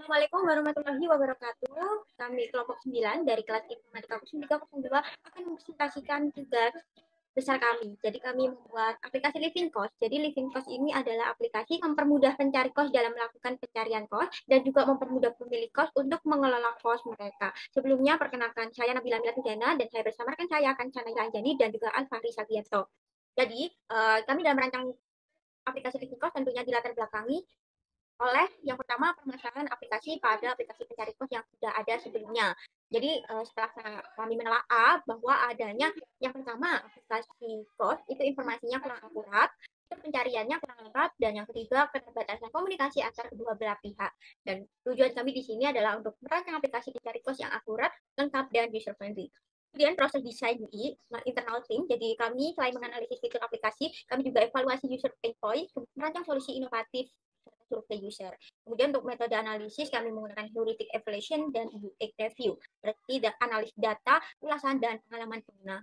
Assalamualaikum warahmatullahi wabarakatuh. Kami kelompok 9 dari kelas Informatika 0302 akan mempresentasikan tugas besar kami. Jadi kami membuat aplikasi Living Cost. Jadi Living Cost ini adalah aplikasi mempermudah pencari kos dalam melakukan pencarian kos dan juga mempermudah pemilik kos untuk mengelola kos mereka. Sebelumnya perkenalkan saya Nabila Milatudana dan saya bersama rekan saya Kancana Ilanjani dan juga Alfari Sagianto. Jadi kami dalam merancang aplikasi Living Cost tentunya dilatar belakangi oleh yang pertama permasalahan aplikasi pada aplikasi pencari kos yang sudah ada sebelumnya. Jadi setelah kami menelaah bahwa adanya yang pertama aplikasi kos itu informasinya kurang akurat, itu pencariannya kurang lengkap, dan yang ketiga keterbatasan komunikasi antar kedua belah pihak. Dan tujuan kami di sini adalah untuk merancang aplikasi pencari kos yang akurat, lengkap, dan user friendly. Kemudian proses desain UI internal team. Jadi kami selain menganalisis fitur aplikasi, kami juga evaluasi user pain point, merancang solusi inovatif survei user. Kemudian untuk metode analisis kami menggunakan heuristic evaluation dan UX review. Berarti analisis data, ulasan, dan pengalaman pengguna.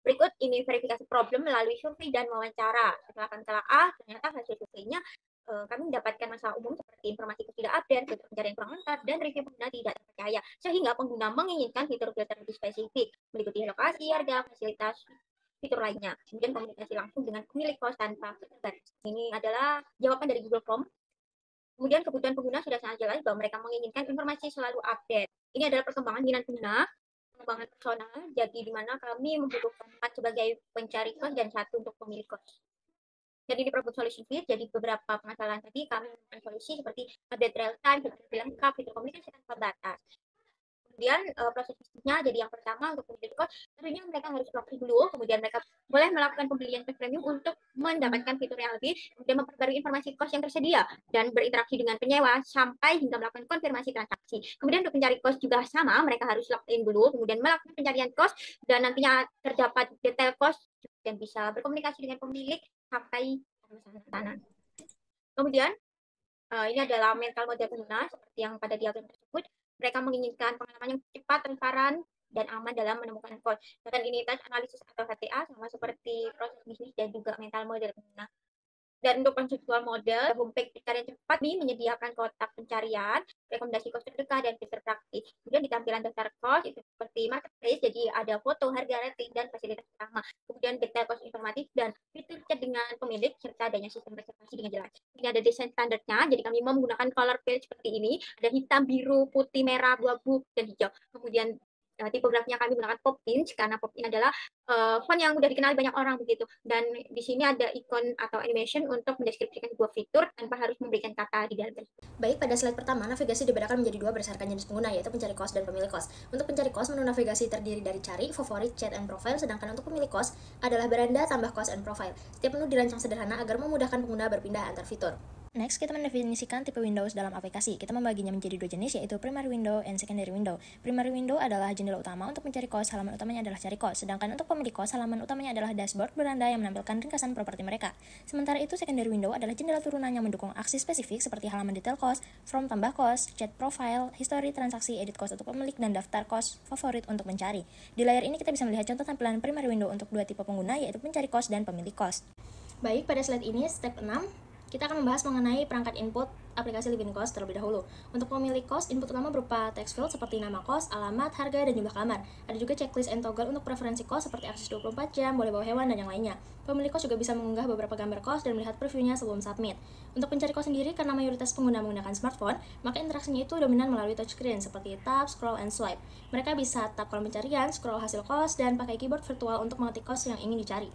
Berikut ini verifikasi problem melalui survei dan wawancara. Setelah kami telah ternyata hasil surveinya kami mendapatkan masalah umum seperti informasi tidak update, fitur pencarian kurang lengkap, dan review pengguna tidak terpercaya, sehingga pengguna menginginkan fitur filter lebih spesifik, meliputi lokasi, harga, fasilitas, fitur lainnya. Kemudian komunikasi langsung dengan pemilik kos tanpa keterbatas. Ini adalah jawaban dari Google Form. Kemudian kebutuhan pengguna sudah sangat jelas bahwa mereka menginginkan informasi selalu update. Ini adalah perkembangan minat pengguna, pengembangan personal, jadi di mana kami membutuhkan 4 sebagai pencari kos dan 1 untuk pemilik kos. Jadi di problem solution fit, jadi beberapa permasalahan tadi kami menemukan solusi seperti update real time, fitur lengkap, fitur komunikasi tanpa batas. Kemudian proses bisnisnya, jadi yang pertama untuk pemilik kos, tentunya mereka harus login dulu, kemudian mereka boleh melakukan pembelian kos premium untuk mendapatkan fitur yang lebih, kemudian memperbarui informasi kos yang tersedia, dan berinteraksi dengan penyewa sampai hingga melakukan konfirmasi transaksi. Kemudian untuk pencari kos juga sama, mereka harus login dulu, kemudian melakukan pencarian kos, dan nantinya terdapat detail kos, dan bisa berkomunikasi dengan pemilik sampai pemesanan. Kemudian ini adalah mental model pengguna seperti yang pada diagram tersebut. Mereka menginginkan pengalaman yang cepat, transparan, dan aman dalam menemukan kos. Dan ini tes analisis atau HTA sama seperti proses bisnis dan juga mental model pengguna. Dan untuk konseptual model, homepage pencarian cepat ini menyediakan kotak pencarian, rekomendasi kos terdekat, dan fitur praktis. Kemudian di tampilan daftar kos itu seperti marketplace, jadi ada foto, harga, rating, dan fasilitas utama. Kemudian detail kos informatif dan fitur chat dengan pemilik, serta adanya sistem reservasi dengan jelas. Ini ada desain standarnya, jadi kami menggunakan color palette seperti ini, ada hitam, biru, putih, merah, abu-abu, dan hijau. Kemudian tipografinya kami menggunakan Popin karena Popin adalah font yang mudah dikenali banyak orang begitu. Dan di sini ada ikon atau animation untuk mendeskripsikan sebuah fitur tanpa harus memberikan kata di dalam tersebut. Baik, pada slide pertama, navigasi dibedakan menjadi dua berdasarkan jenis pengguna, yaitu pencari kos dan pemilik kos. Untuk pencari kos, menu navigasi terdiri dari cari, favorit, chat, and profile, sedangkan untuk pemilik kos adalah beranda, tambah kos, and profile. Setiap menu dirancang sederhana agar memudahkan pengguna berpindah antar fitur. Next, kita mendefinisikan tipe Windows dalam aplikasi. Kita membaginya menjadi dua jenis, yaitu primary window and secondary window. Primary window adalah jendela utama untuk mencari kos, halaman utamanya adalah cari kos. Sedangkan untuk pemilik kos, halaman utamanya adalah dashboard beranda yang menampilkan ringkasan properti mereka. Sementara itu, secondary window adalah jendela turunan yang mendukung aksi spesifik seperti halaman detail kos, from tambah kos, chat profile, history transaksi, edit kos untuk pemilik, dan daftar kos favorit untuk mencari. Di layar ini kita bisa melihat contoh tampilan primary window untuk dua tipe pengguna, yaitu pencari kos dan pemilik kos. Baik, pada slide ini, step 6, kita akan membahas mengenai perangkat input aplikasi Living Cost terlebih dahulu. Untuk pemilik kos, input utama berupa text field seperti nama kos, alamat, harga, dan jumlah kamar. Ada juga checklist and toggle untuk preferensi kos seperti akses 24 jam, boleh bawa hewan, dan yang lainnya. Pemilik kos juga bisa mengunggah beberapa gambar kos dan melihat previewnya sebelum submit. Untuk pencari kos sendiri, karena mayoritas pengguna menggunakan smartphone, maka interaksinya itu dominan melalui touchscreen seperti tap, scroll, and swipe. Mereka bisa tap kolom pencarian, scroll hasil kos, dan pakai keyboard virtual untuk mengetik kos yang ingin dicari.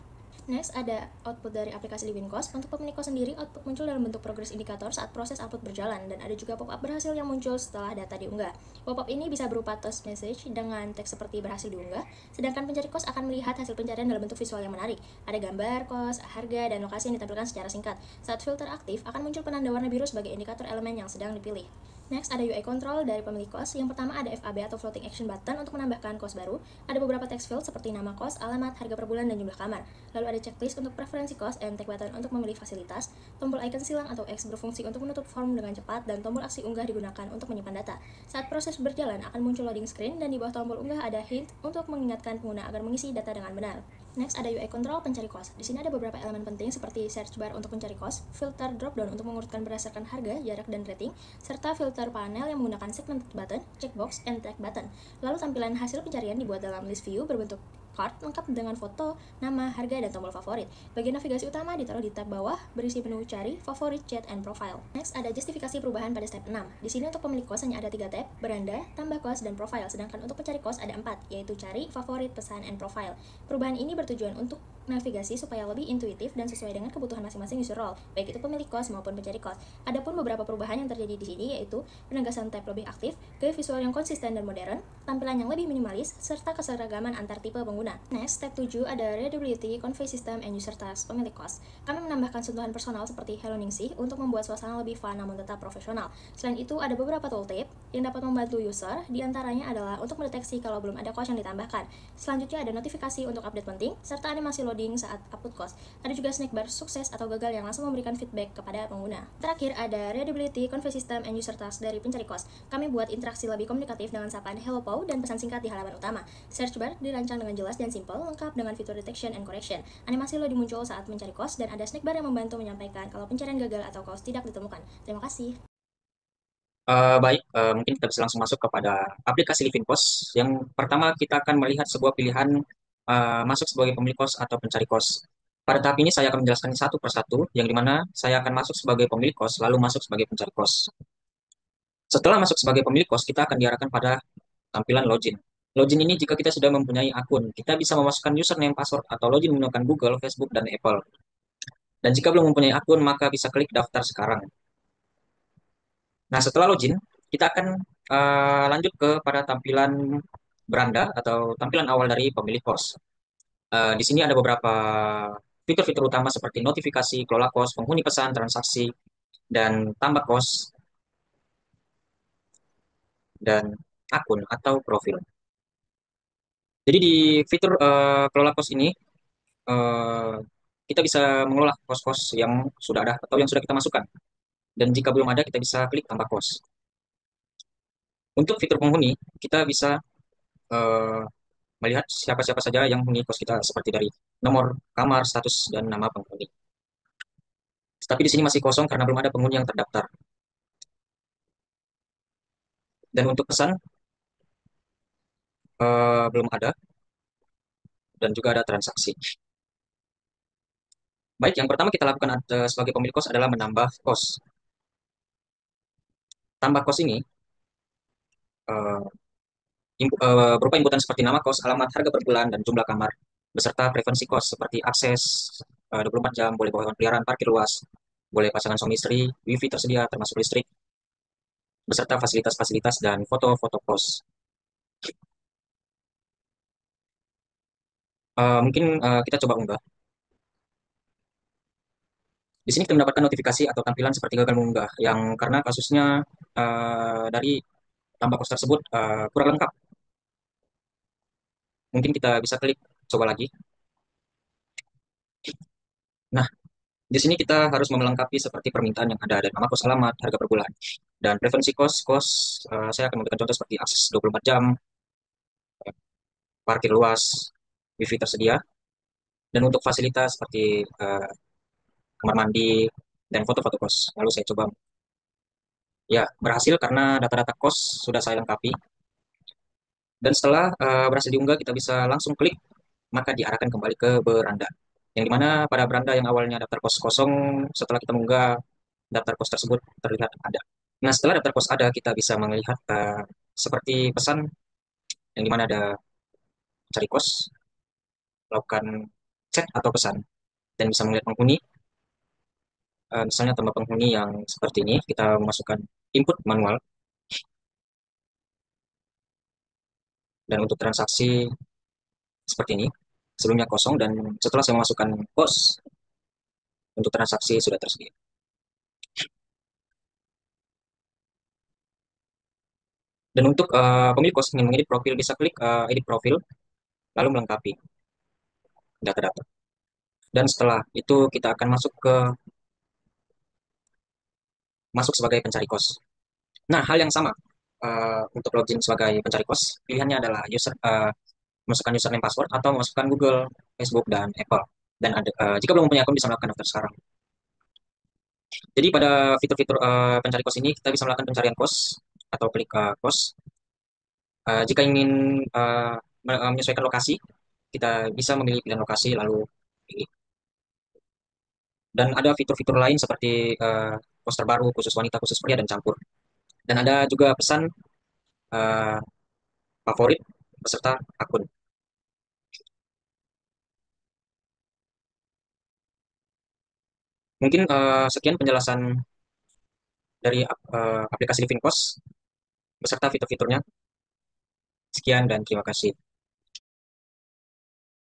Next, ada output dari aplikasi Living Cost. Untuk pemilik kos sendiri, output muncul dalam bentuk progress indikator saat proses output berjalan, dan ada juga pop-up berhasil yang muncul setelah data diunggah. Pop-up ini bisa berupa text message dengan teks seperti berhasil diunggah, sedangkan pencari kos akan melihat hasil pencarian dalam bentuk visual yang menarik. Ada gambar, kos, harga, dan lokasi yang ditampilkan secara singkat. Saat filter aktif, akan muncul penanda warna biru sebagai indikator elemen yang sedang dipilih. Next, ada UI control dari pemilik kos. Yang pertama ada FAB atau floating action button untuk menambahkan kos baru. Ada beberapa text field seperti nama kos, alamat, harga per bulan, dan jumlah kamar. Lalu ada checklist untuk preferensi kos, and tag button untuk memilih fasilitas. Tombol icon silang atau X berfungsi untuk menutup form dengan cepat, dan tombol aksi unggah digunakan untuk menyimpan data. Saat proses berjalan akan muncul loading screen, dan di bawah tombol unggah ada hint untuk mengingatkan pengguna agar mengisi data dengan benar. Next ada UI control pencari kos. Di sini ada beberapa elemen penting seperti search bar untuk pencari kos, filter dropdown untuk mengurutkan berdasarkan harga, jarak, dan rating, serta filter panel yang menggunakan segmented button, checkbox, and tag button. Lalu tampilan hasil pencarian dibuat dalam list view berbentuk card lengkap dengan foto, nama, harga, dan tombol favorit. Bagian navigasi utama ditaruh di tab bawah, berisi menu cari, favorit, chat, and profile. Next ada justifikasi perubahan pada step 6. Di sini untuk pemilik kos hanya ada 3 tab, beranda, tambah kos, dan profile. Sedangkan untuk pencari kos ada 4, yaitu cari, favorit, pesan, and profile. Perubahan ini bertujuan untuk navigasi supaya lebih intuitif dan sesuai dengan kebutuhan masing-masing user role, baik itu pemilik kos maupun pencari kos. Adapun beberapa perubahan yang terjadi di sini yaitu penegasan tab lebih aktif, gaya visual yang konsisten dan modern, tampilan yang lebih minimalis, serta keseragaman antar tipe pengguna. Next, step 7 ada readability, convey system, and user task pemilik kos. Kami menambahkan sentuhan personal seperti Hello Ningsih untuk membuat suasana lebih fun namun tetap profesional. Selain itu, ada beberapa tooltip yang dapat membantu user, diantaranya adalah untuk mendeteksi kalau belum ada kos yang ditambahkan. Selanjutnya ada notifikasi untuk update penting, serta animasi loading saat upload kos. Ada juga snack bar sukses atau gagal yang langsung memberikan feedback kepada pengguna. Terakhir ada readability, convey system, and user task dari pencari kos. Kami buat interaksi lebih komunikatif dengan sapaan Hello Pau dan pesan singkat di halaman utama. Search bar dirancang dengan jelas dan simple, lengkap dengan fitur detection and correction. Animasi loading muncul saat mencari kos, dan ada snack bar yang membantu menyampaikan kalau pencarian gagal atau kos tidak ditemukan. Terima kasih. Baik, mungkin kita bisa langsung masuk kepada aplikasi Living Kos. Yang pertama kita akan melihat sebuah pilihan masuk sebagai pemilik kos atau pencari kos. Pada tahap ini saya akan menjelaskan satu persatu, yang dimana saya akan masuk sebagai pemilik kos, lalu masuk sebagai pencari kos. Setelah masuk sebagai pemilik kos, kita akan diarahkan pada tampilan login. Login ini jika kita sudah mempunyai akun, kita bisa memasukkan username, password, atau login menggunakan Google, Facebook, dan Apple. Dan jika belum mempunyai akun, maka bisa klik daftar sekarang. Nah, setelah login, kita akan lanjut ke pada tampilan beranda atau tampilan awal dari pemilik kos. Di sini ada beberapa fitur-fitur utama seperti notifikasi, kelola kos, penghuni pesan, transaksi, dan tambah kos, dan akun atau profil. Jadi di fitur kelola kos ini, eh, kita bisa mengelola kos-kos yang sudah ada atau yang sudah kita masukkan. Dan jika belum ada, kita bisa klik tambah kos. Untuk fitur penghuni, kita bisa eh, melihat siapa-siapa saja yang menghuni kos kita seperti dari nomor kamar, status, dan nama penghuni. Tapi di sini masih kosong karena belum ada penghuni yang terdaftar. Dan untuk pesan belum ada, dan juga ada transaksi. Baik, yang pertama kita lakukan sebagai pemilik kos adalah menambah kos. Tambah kos ini eh, berupa inputan seperti nama kos, alamat, harga per bulan, dan jumlah kamar, beserta preferensi kos seperti akses 24 jam, boleh bawa hewan peliharaan, parkir luas, boleh pasangan suami istri, wifi tersedia termasuk listrik, beserta fasilitas-fasilitas dan foto-foto kos. Mungkin kita coba unggah. Di sini kita mendapatkan notifikasi atau tampilan seperti gagal mengunggah, yang karena kasusnya dari tambah kos tersebut kurang lengkap. Mungkin kita bisa klik coba lagi. Nah, di sini kita harus melengkapi seperti permintaan yang ada nama kos, alamat, harga per bulan, dan preferensi kos. Saya akan memberikan contoh seperti akses 24 jam, parkir luas, wifi tersedia, dan untuk fasilitas seperti kamar mandi dan foto-foto kos. Lalu saya coba, ya berhasil karena data-data kos sudah saya lengkapi. Dan setelah berhasil diunggah, kita bisa langsung klik, maka diarahkan kembali ke beranda. Yang dimana pada beranda yang awalnya daftar kos kosong, setelah kita mengunggah, daftar kos tersebut terlihat ada. Nah, setelah daftar kos ada, kita bisa melihat seperti pesan, yang dimana ada cari kos, lakukan chat atau pesan, dan bisa melihat penghuni. Misalnya tambah penghuni yang seperti ini, kita memasukkan input manual, dan untuk transaksi seperti ini, sebelumnya kosong, dan setelah saya memasukkan kos, untuk transaksi sudah tersedia. Dan untuk pemilik kos ingin mengedit profil, bisa klik edit profil, lalu melengkapi data-data. Dan setelah itu kita akan masuk sebagai pencari kos. Nah, hal yang sama untuk login sebagai pencari kos, pilihannya adalah memasukkan username password atau memasukkan Google, Facebook, dan Apple. Dan ada, jika belum mempunyai akun bisa melakukan daftar sekarang. Jadi pada fitur-fitur pencari kos ini kita bisa melakukan pencarian kos atau klik kos. Jika ingin menyesuaikan lokasi, kita bisa memilih pilihan lokasi lalu pilih. Dan ada fitur-fitur lain seperti kos terbaru, khusus wanita, khusus pria, dan campur. Dan ada juga pesan eh, favorit beserta akun. Mungkin sekian penjelasan dari aplikasi Living Cost beserta fitur-fiturnya. Sekian dan terima kasih.